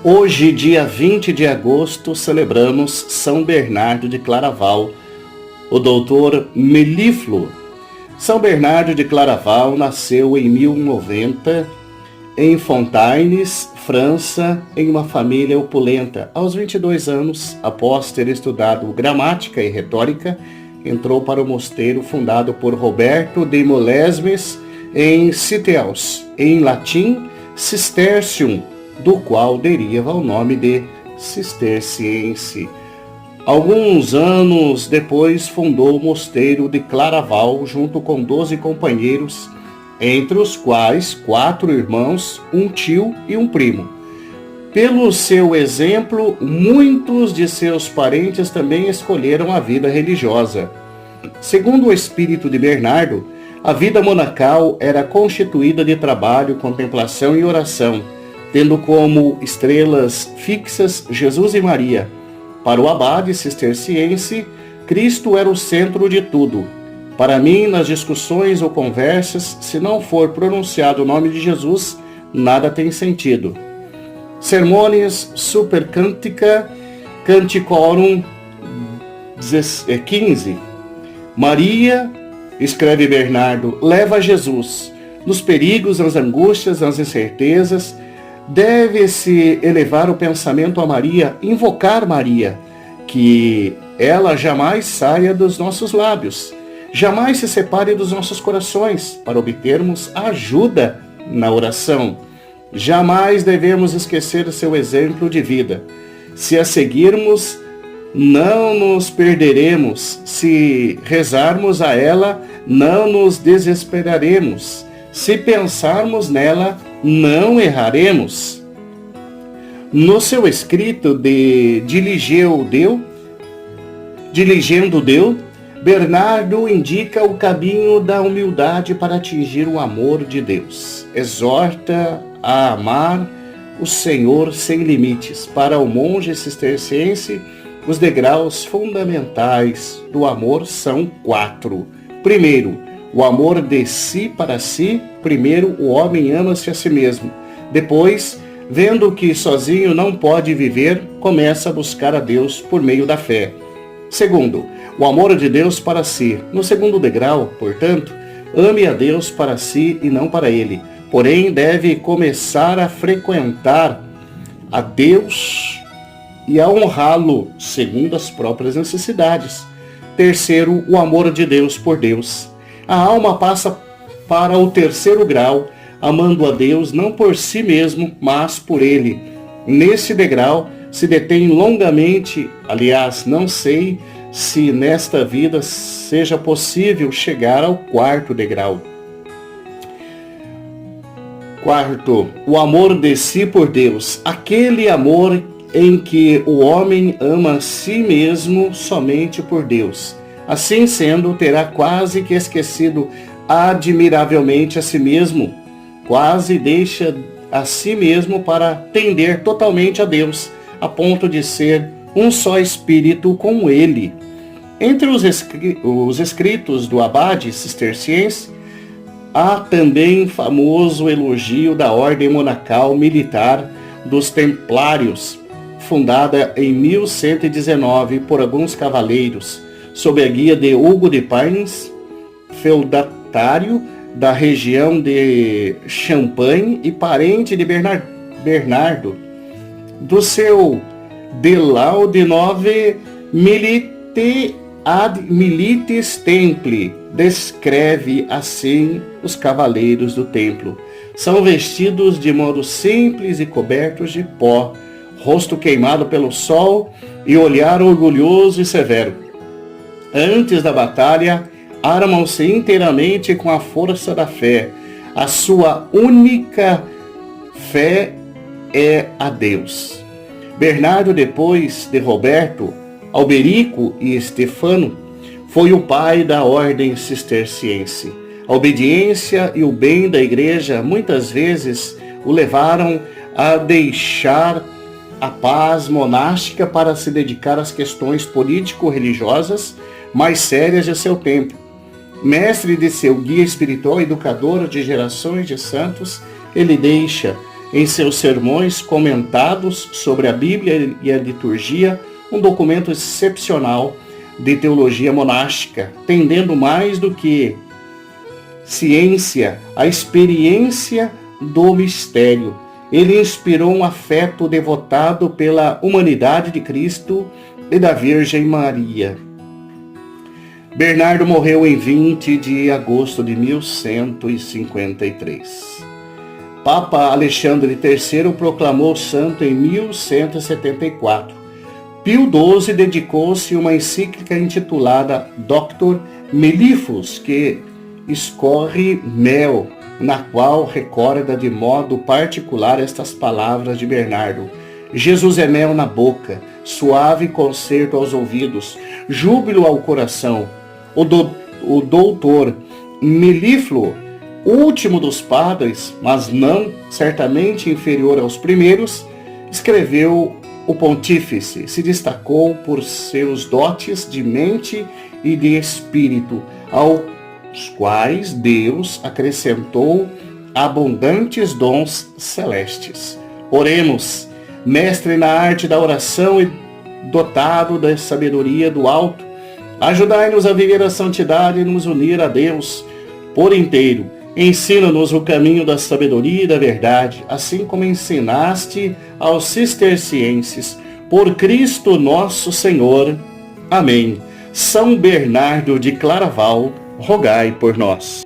Hoje, dia 20 de agosto, celebramos São Bernardo de Claraval, o doutor melífluo. São Bernardo de Claraval nasceu em 1090 em Fontaines, França, em uma família opulenta. Aos 22 anos, após ter estudado gramática e retórica, entrou para o mosteiro fundado por Roberto de Molesmes em Citeaux, em latim Cistercium, do qual deriva o nome de cisterciense. Alguns anos depois fundou o mosteiro de Claraval junto com 12 companheiros, entre os quais 4 irmãos, um tio e um primo. Pelo seu exemplo, muitos de seus parentes também escolheram a vida religiosa. Segundo o espírito de Bernardo, a vida monacal era constituída de trabalho, contemplação e oração, tendo como estrelas fixas Jesus e Maria. Para o abade cisterciense, Cristo era o centro de tudo. Para mim, nas discussões ou conversas, se não for pronunciado o nome de Jesus, nada tem sentido. Sermones Super Cantica, Canticorum 15. Maria, escreve Bernardo, leva Jesus. Nos perigos, nas angústias, nas incertezas, deve-se elevar o pensamento a Maria, invocar Maria, que ela jamais saia dos nossos lábios, jamais se separe dos nossos corações, para obtermos ajuda na oração. Jamais devemos esquecer o seu exemplo de vida. Se a seguirmos, não nos perderemos. Se rezarmos a ela, não nos desesperaremos. Se pensarmos nela, não erraremos. No seu escrito de Diligendo Deu, Bernardo indica o caminho da humildade para atingir o amor de Deus. Exorta a amar o Senhor sem limites. Para o monge cisterciense, os degraus fundamentais do amor são 4. Primeiro, o amor de si para si. Primeiro, o homem ama-se a si mesmo. Depois, vendo que sozinho não pode viver, começa a buscar a Deus por meio da fé. Segundo, o amor de Deus para si. No segundo degrau, portanto, ame a Deus para si e não para ele. Porém, deve começar a frequentar a Deus e a honrá-lo segundo as próprias necessidades. Terceiro, o amor de Deus por Deus. A alma passa para o terceiro grau, amando a Deus não por si mesmo, mas por ele. Nesse degrau se detém longamente, aliás, não sei se nesta vida seja possível chegar ao 4º degrau. Quarto, o amor de si por Deus. Aquele amor em que o homem ama a si mesmo somente por Deus. Assim sendo, terá quase que esquecido admiravelmente a si mesmo, quase deixa a si mesmo para tender totalmente a Deus, a ponto de ser um só espírito com ele. Entre os escritos do abade cisterciense, há também famoso elogio da ordem monacal militar dos Templários, fundada em 1119 por alguns cavaleiros, sob a guia de Hugo de Payens, feudatário da região de Champagne e parente de Bernardo, do seu De Laude Nove Milite ad Milites Templi. Descreve assim os cavaleiros do templo. São vestidos de modo simples e cobertos de pó, rosto queimado pelo sol e olhar orgulhoso e severo. Antes da batalha, armam-se inteiramente com a força da fé. A sua única fé é a Deus. Bernardo, depois de Roberto, Alberico e Estefano, foi o pai da ordem cisterciense. A obediência e o bem da igreja muitas vezes o levaram a deixar a paz monástica para se dedicar às questões político-religiosas mais sérias de seu tempo. Mestre de seu guia espiritual, educador de gerações de santos, ele deixa em seus sermões comentados sobre a Bíblia e a liturgia, um documento excepcional de teologia monástica, tendendo mais do que ciência a experiência do mistério. Ele inspirou um afeto devotado pela humanidade de Cristo e da Virgem Maria. Bernardo morreu em 20 de agosto de 1153. Papa Alexandre III proclamou o santo em 1174. Pio XII dedicou-se uma encíclica intitulada Doctor Mellificus, que escorre mel, na qual recorda de modo particular estas palavras de Bernardo: Jesus é mel na boca, suave concerto aos ouvidos, júbilo ao coração. O doutor Melífluo, último dos padres, mas não certamente inferior aos primeiros, escreveu: o pontífice se destacou por seus dotes de mente e de espírito, aos quais Deus acrescentou abundantes dons celestes. Oremos. Mestre na arte da oração e dotado da sabedoria do alto, ajudai-nos a viver a santidade e nos unir a Deus por inteiro. Ensina-nos o caminho da sabedoria e da verdade, assim como ensinaste aos cistercienses. Por Cristo nosso Senhor. Amém. São Bernardo de Claraval, rogai por nós.